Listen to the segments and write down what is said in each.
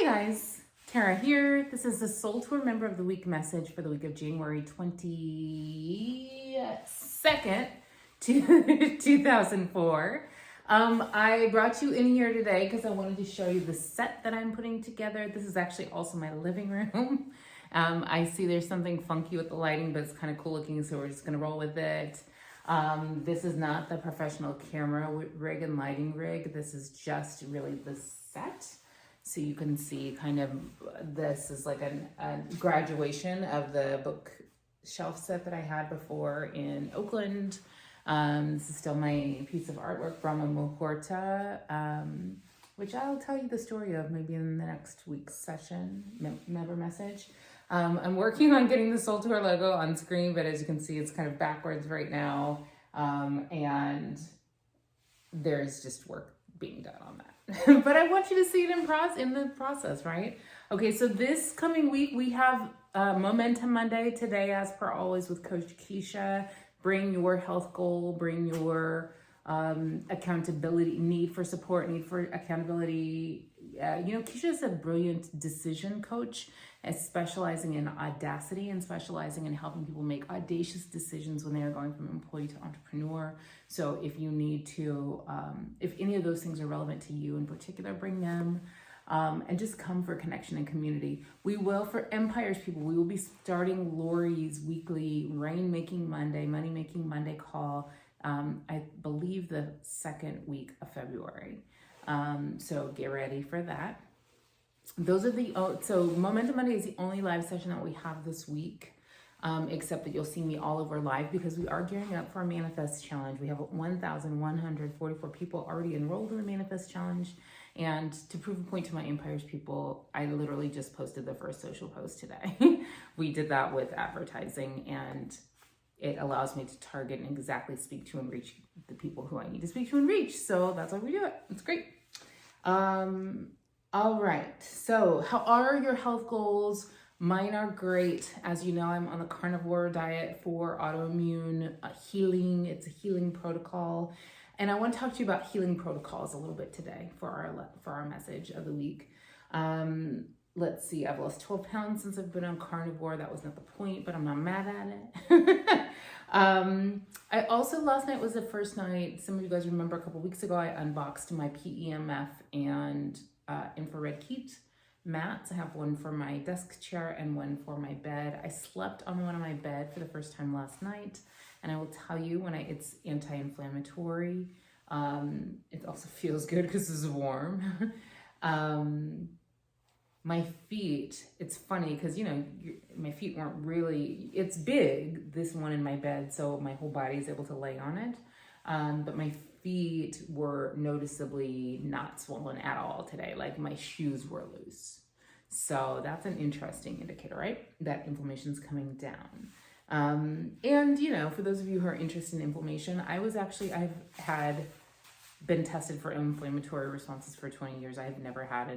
Hey guys, Tara here. This is the SoulTour Member of the Week message for the week of January 22nd, 2004. I brought you in here today because I wanted to show you the set that I'm putting together. This is actually also my living room. I see there's something funky with the lighting, but it's kind of cool looking, so we're just gonna roll with it. This is not the professional camera rig and lighting rig. This is just really the set. So you can see kind of, this is like a graduation of the bookshelf set that I had before in Oakland. This is still my piece of artwork, Brahma Muhurta, which I'll tell you the story of maybe in the next week's session, member message. I'm working on getting the SoulTour logo on screen, but as you can see, it's kind of backwards right now. And there's just work being done on that. But I want you to see it in the process, right? Okay, so this coming week, we have Momentum Monday today, as per always, with Coach Keisha. Bring your health goal, bring your accountability, need for support, need for accountability. Keisha is a brilliant decision coach, specializing in audacity and specializing in helping people make audacious decisions when they are going from employee to entrepreneur. So if you need to, if any of those things are relevant to you in particular, bring them. And just come for connection and community. We will, for Empire's people, we will be starting Lori's weekly Rain-Making Monday, Money-Making Monday call, I believe the second week of February. So get ready for that. Those are so Momentum Monday is the only live session that we have this week, except that you'll see me all over live because we are gearing up for our Manifest Challenge. We have 1,144 people already enrolled in the Manifest Challenge. And to prove a point to my Empire's people, I literally just posted the first social post today. We did that with advertising, and it allows me to target and exactly speak to and reach the people who I need to speak to and reach. So that's why we do it. It's great. All right. So how are your health goals? Mine are great. As you know, I'm on the carnivore diet for autoimmune healing. It's a healing protocol. And I want to talk to you about healing protocols a little bit today for our message of the week. Let's see, I've lost 12 pounds since I've been on carnivore. That was not the point, but I'm not mad at it. I also, last night was the first night, some of you guys remember a couple weeks ago, I unboxed my PEMF and infrared heat mats. I have one for my desk chair and one for my bed. I slept on one of my bed for the first time last night. And I will tell you, it's anti-inflammatory. It also feels good because it's warm. My feet, it's funny because, my feet weren't really, it's big, this one in my bed, so my whole body is able to lay on it. But my feet were noticeably not swollen at all today. Like my shoes were loose. So that's an interesting indicator, right? That inflammation's coming down. And for those of you who are interested in inflammation, I've had been tested for inflammatory responses for 20 years. I have never had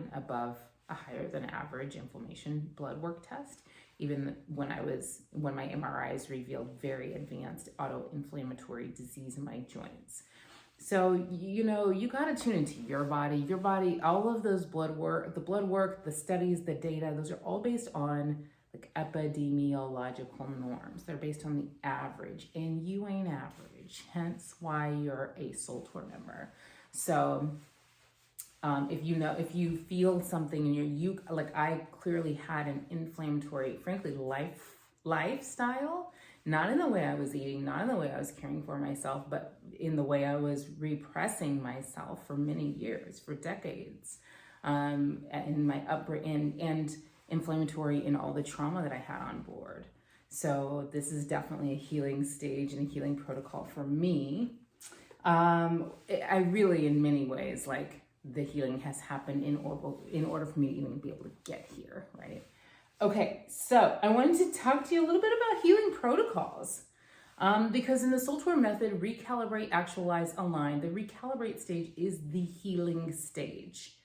a higher than average inflammation blood work test, even when my MRIs revealed very advanced autoinflammatory disease in my joints. So, you got to tune into your body, all of those the blood work, the studies, the data, those are all based on like epidemiological norms. They're based on the average, and you ain't average, hence why you're a SoulTour member. So if you feel something and I clearly had an inflammatory, frankly, lifestyle, not in the way I was eating, not in the way I was caring for myself, but in the way I was repressing myself for many years, for decades, in my upbringing and inflammatory in all the trauma that I had on board. So this is definitely a healing stage and a healing protocol for me. I really, in many ways, the healing has happened in order for me to even be able to get here, right? Okay, so I wanted to talk to you a little bit about healing protocols. Because in the SoulTour method, recalibrate, actualize, align, the recalibrate stage is the healing stage.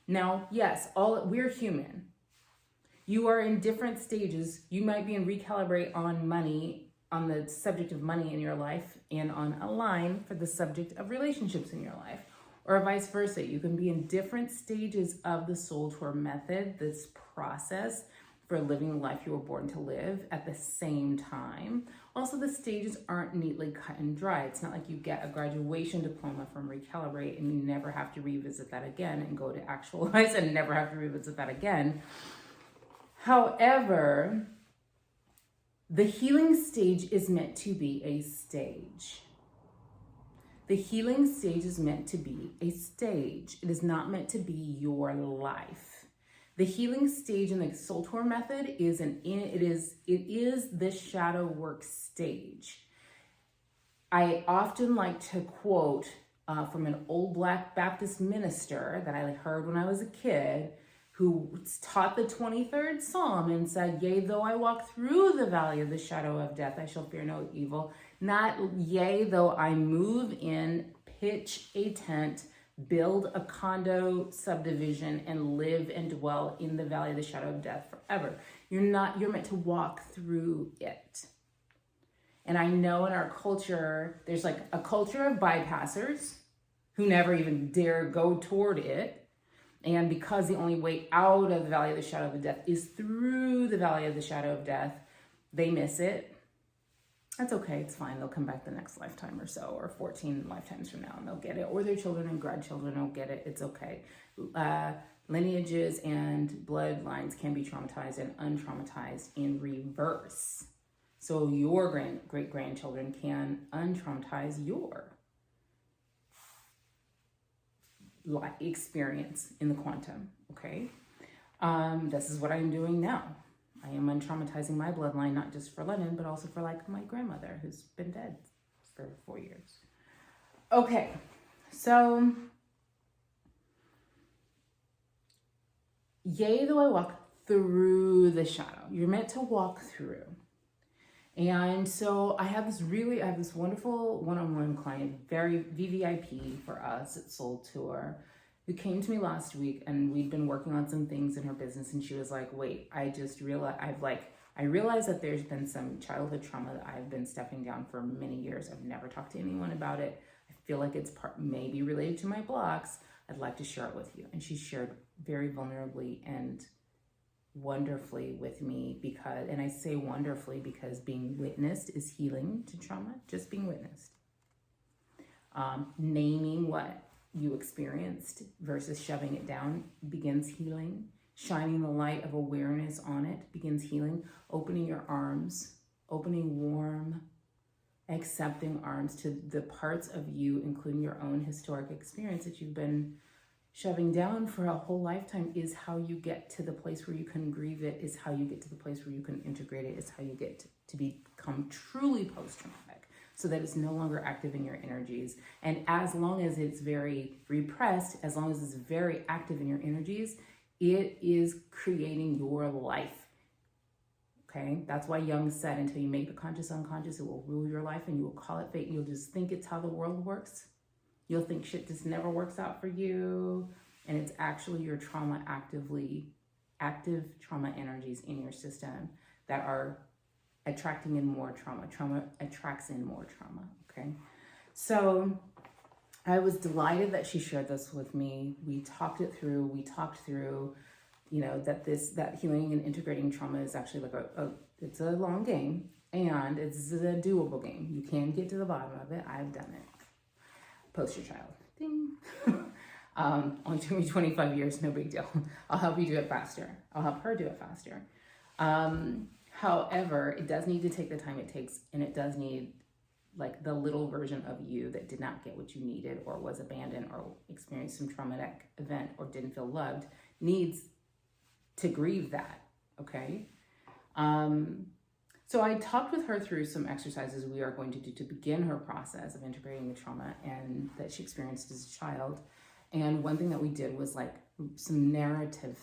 Now, yes, we're human. You are in different stages. You might be in recalibrate on money, on the subject of money in your life, and on align for the subject of relationships in your life. or vice versa. You can be in different stages of the SoulTour method, this process for living the life you were born to live at the same time. Also, the stages aren't neatly cut and dry. It's not like you get a graduation diploma from Recalibrate and you never have to revisit that again and go to Actualize and never have to revisit that again. However, the healing stage is meant to be a stage. The healing stage is meant to be a stage. It is not meant to be your life. The healing stage in the SoulTour method is the shadow work stage. I often like to quote from an old Black Baptist minister that I heard when I was a kid, who taught the 23rd Psalm and said, "Yea, though I walk through the valley of the shadow of death, I shall fear no evil. Not yea, though I move in, pitch a tent, build a condo subdivision, and live and dwell in the valley of the shadow of death forever." You're meant to walk through it. And I know in our culture, there's like a culture of bypassers who never even dare go toward it. And because the only way out of the valley of the shadow of death is through the valley of the shadow of death, they miss it. That's okay, it's fine. They'll come back the next lifetime or so, or 14 lifetimes from now, and they'll get it. Or their children and grandchildren will get it. It's okay. Lineages and bloodlines can be traumatized and untraumatized in reverse. So your great-grandchildren can untraumatize your life experience in the quantum, okay? This is what I'm doing now. I am untraumatizing my bloodline, not just for Lennon, but also for like my grandmother who's been dead for 4 years. Okay, so yea, though I walk through the shadow. You're meant to walk through. And so I have this wonderful one-on-one client, very VVIP for us at SoulTour, who came to me last week, and we'd been working on some things in her business, and she was like, wait, I realized that there's been some childhood trauma that I've been stepping down for many years. I've never talked to anyone about it. I feel like it's maybe related to my blocks. I'd like to share it with you. And she shared very vulnerably and wonderfully with me, and I say wonderfully because being witnessed is healing to trauma, just being witnessed. Naming what you experienced versus shoving it down begins healing. Shining the light of awareness on it begins healing. Opening your arms, opening warm, accepting arms to the parts of you, including your own historic experience that you've been shoving down for a whole lifetime, is how you get to the place where you can grieve it, is how you get to the place where you can integrate it, is how you get to become truly post-traumatic, so that it's no longer active in your energies. And as long as it's very repressed, as long as it's very active in your energies, it is creating your life. Okay, that's why Jung said, until you make the conscious unconscious, it will rule your life, and you will call it fate. You'll just think it's how the world works. You'll think shit just never works out for you, and it's actually your trauma, active trauma energies in your system that are attracting in more trauma. Trauma attracts in more trauma, okay? So I was delighted that she shared this with me. We talked through, you know, that healing and integrating trauma is actually like it's a long game, and it's a doable game. You can get to the bottom of it. I've done it. Poster child. Ding. Only took me 25 years, no big deal. I'll help you do it faster. I'll help her do it faster. However, it does need to take the time it takes, and it does need like the little version of you that did not get what you needed, or was abandoned, or experienced some traumatic event, or didn't feel loved, needs to grieve that, okay? So I talked with her through some exercises we are going to do to begin her process of integrating the trauma and that she experienced as a child. And one thing that we did was like some narrative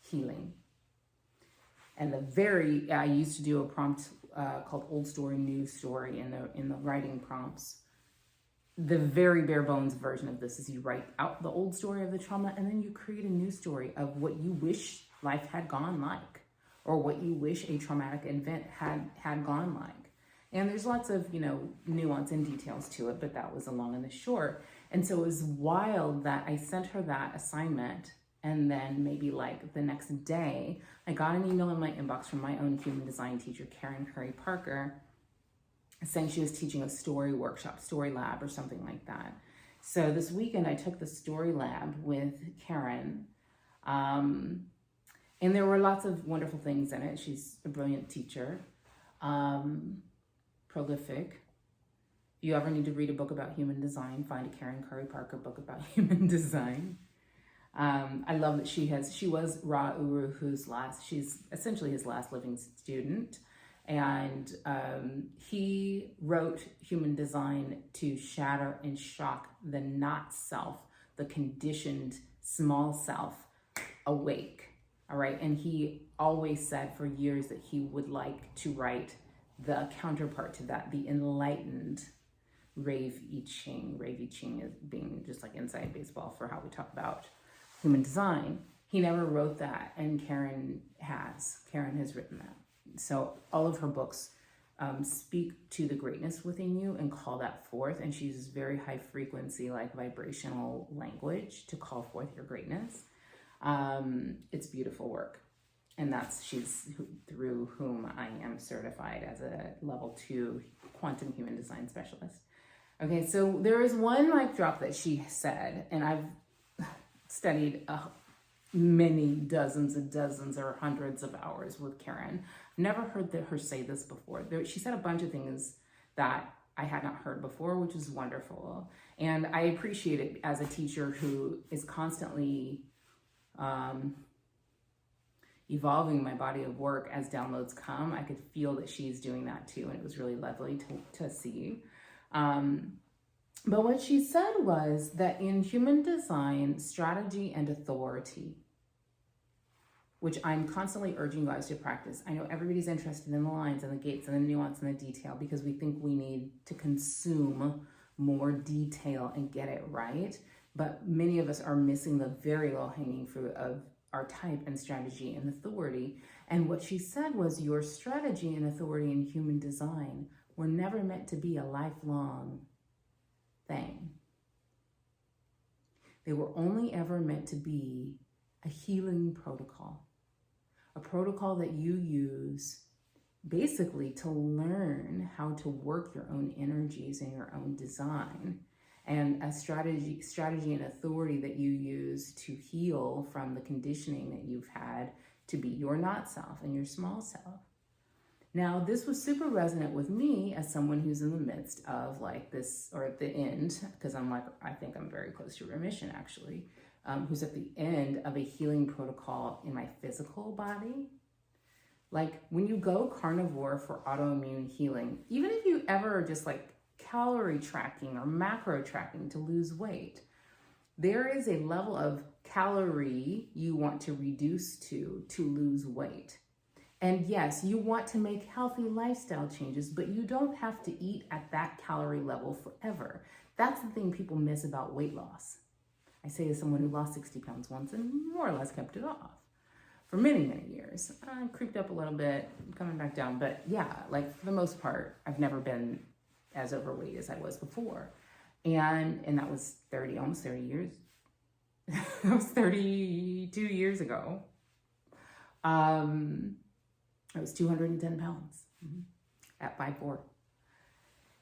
healing. And I used to do a prompt called Old Story, New Story in the writing prompts. The very bare bones version of this is you write out the old story of the trauma, and then you create a new story of what you wish life had gone like, or what you wish a traumatic event had gone like. And there's lots of, nuance and details to it, but that was the long and the short. And so it was wild that I sent her that assignment, and then maybe like the next day, I got an email in my inbox from my own human design teacher, Karen Curry Parker, saying she was teaching a story workshop, story lab or something like that. So this weekend I took the story lab with Karen, and there were lots of wonderful things in it. She's a brilliant teacher, prolific. If you ever need to read a book about human design, find a Karen Curry Parker book about human design. I love that she was Ra Uru, she's essentially his last living student. And he wrote human design to shatter and shock the not self, the conditioned small self awake. All right. And he always said for years that he would like to write the counterpart to that, the enlightened Rave I Ching. Rave I Ching is being just like inside baseball for how we talk about human design. He never wrote that, and Karen has written that. So all of her books speak to the greatness within you and call that forth. And she uses very high frequency, like vibrational language to call forth your greatness. It's beautiful work. And she's through whom I am certified as a level 2 quantum human design specialist. Okay, so there is one mic drop that she said, and I've studied many dozens and dozens or hundreds of hours with Karen. Never heard her say this before. She said a bunch of things that I had not heard before, which is wonderful. And I appreciate it as a teacher who is constantly evolving my body of work as downloads come. I could feel that she's doing that too, and it was really lovely to see. But what she said was that in human design, strategy and authority, which I'm constantly urging guys to practice. I know everybody's interested in the lines and the gates and the nuance and the detail because we think we need to consume more detail and get it right. But many of us are missing the very low-hanging fruit of our type and strategy and authority. And what she said was your strategy and authority in human design were never meant to be a lifelong thing. They were only ever meant to be a healing protocol, a protocol that you use basically to learn how to work your own energies and your own design, and a strategy and authority that you use to heal from the conditioning that you've had to be your not self and your small self. Now, this was super resonant with me as someone who's in the midst of like this, or at the end, because I think I'm very close to remission actually, who's at the end of a healing protocol in my physical body. Like when you go carnivore for autoimmune healing, even if you ever are just like calorie tracking or macro tracking to lose weight, there is a level of calorie you want to reduce to lose weight. And yes, you want to make healthy lifestyle changes, but you don't have to eat at that calorie level forever. That's the thing people miss about weight loss. I say as someone who lost 60 pounds once and more or less kept it off for many, many years. I creeped up a little bit, coming back down. But yeah, like for the most part, I've never been as overweight as I was before. And that was almost 30 years. That was 32 years ago. I was 210 pounds at 5'4"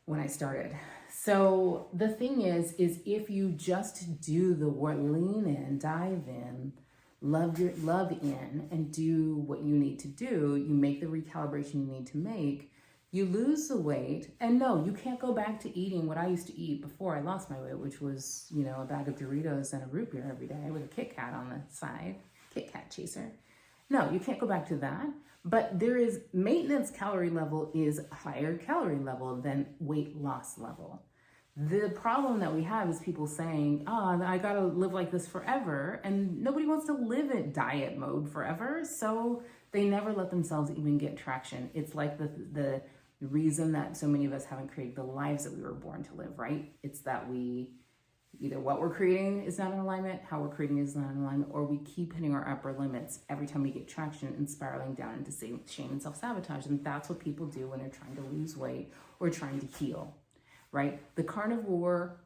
when I started. So the thing is if you just do the work, lean in, dive in, love in, and do what you need to do, you make the recalibration you need to make, you lose the weight. And no, you can't go back to eating what I used to eat before I lost my weight, which was, a bag of Doritos and a root beer every day with a Kit Kat on the side, Kit Kat chaser. No, you can't go back to that. But there is maintenance calorie level is higher calorie level than weight loss level. The problem that we have is people saying, I gotta live like this forever. And nobody wants to live in diet mode forever. So they never let themselves even get traction. It's like the reason that so many of us haven't created the lives that we were born to live, right? It's that we Either what we're creating is not in alignment, how we're creating is not in alignment, or we keep hitting our upper limits every time we get traction and spiraling down into shame and self-sabotage. And that's what people do when they're trying to lose weight or trying to heal, right? The carnivore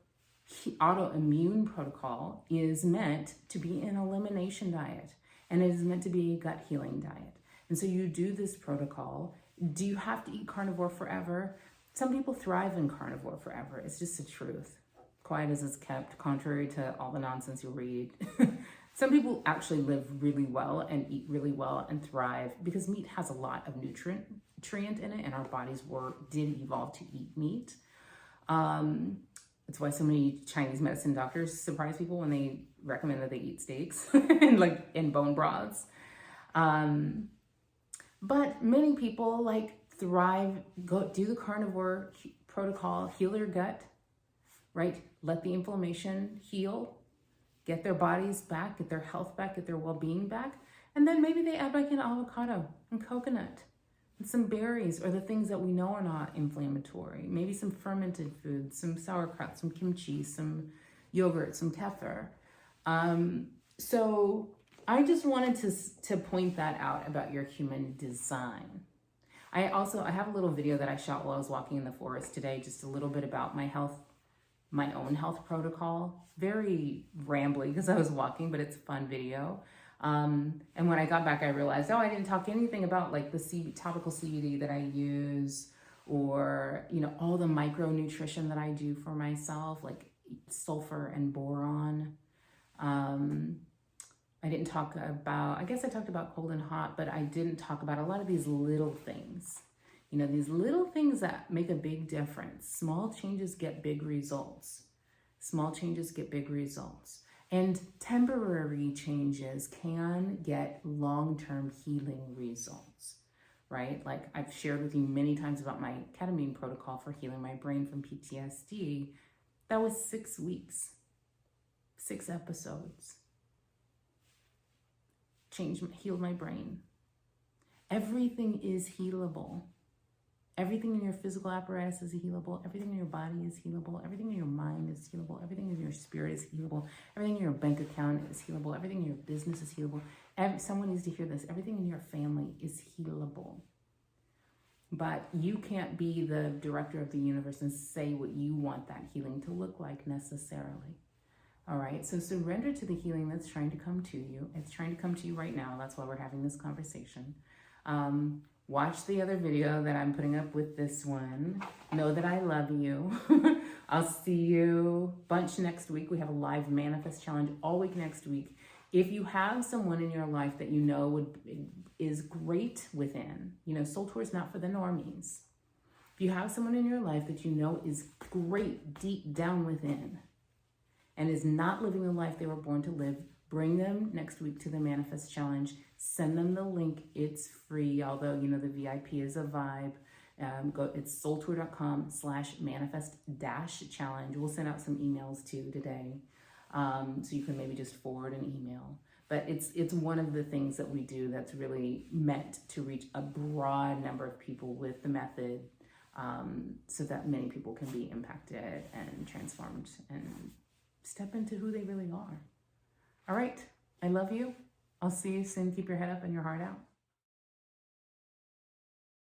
autoimmune protocol is meant to be an elimination diet, and it is meant to be a gut healing diet. And so you do this protocol. Do you have to eat carnivore forever? Some people thrive in carnivore forever. It's just the truth. Quiet as it's kept, contrary to all the nonsense you'll read. Some people actually live really well and eat really well and thrive because meat has a lot of nutrient in it, and our bodies did evolve to eat meat. It's why so many Chinese medicine doctors surprise people when they recommend that they eat steaks and bone broths. But many people thrive, do the carnivore protocol, heal their gut, right? Let the inflammation heal, get their bodies back, get their health back, get their well-being back. And then maybe they add back in avocado and coconut and some berries, or the things that we know are not inflammatory. Maybe some fermented foods, some sauerkraut, some kimchi, some yogurt, some kefir. So I just wanted to point that out about your human design. I have a little video that I shot while I was walking in the forest today, just a little bit about my own health protocol. Very rambly because I was walking, but it's a fun video. And when I got back, I realized, I didn't talk anything about the topical CBD that I use, or, all the micronutrition that I do for myself, like sulfur and boron. I didn't talk about, I guess I talked about cold and hot, but I didn't talk about a lot of these little things. These little things that make a big difference. Small changes get big results. Small changes get big results. And temporary changes can get long-term healing results, right? Like I've shared with you many times about my ketamine protocol for healing my brain from PTSD. That was 6 weeks, 6 episodes. Healed my brain. Everything is healable. Everything in your physical apparatus is healable. Everything in your body is healable. Everything in your mind is healable. Everything in your spirit is healable. Everything in your bank account is healable. Everything in your business is healable. Someone needs to hear this. Everything in your family is healable. But you can't be the director of the universe and say what you want that healing to look like necessarily. All right, so surrender to the healing that's trying to come to you. It's trying to come to you right now. That's why we're having this conversation. Watch the other video that I'm putting up with this one. Know that I love you. I'll see you bunch next week. We have a live manifest challenge all week next week. If you have someone in your life that is great within, SoulTour is not for the normies. If you have someone in your life that is great deep down within and is not living the life they were born to live, bring them next week to the Manifest Challenge. Send them the link. It's free, although, the VIP is a vibe. It's soultour.com/manifest-challenge. We'll send out some emails too today. So you can maybe just forward an email. But it's one of the things that we do that's really meant to reach a broad number of people with the method, so that many people can be impacted and transformed and step into who they really are. All right. I love you. I'll see you soon. Keep your head up and your heart out.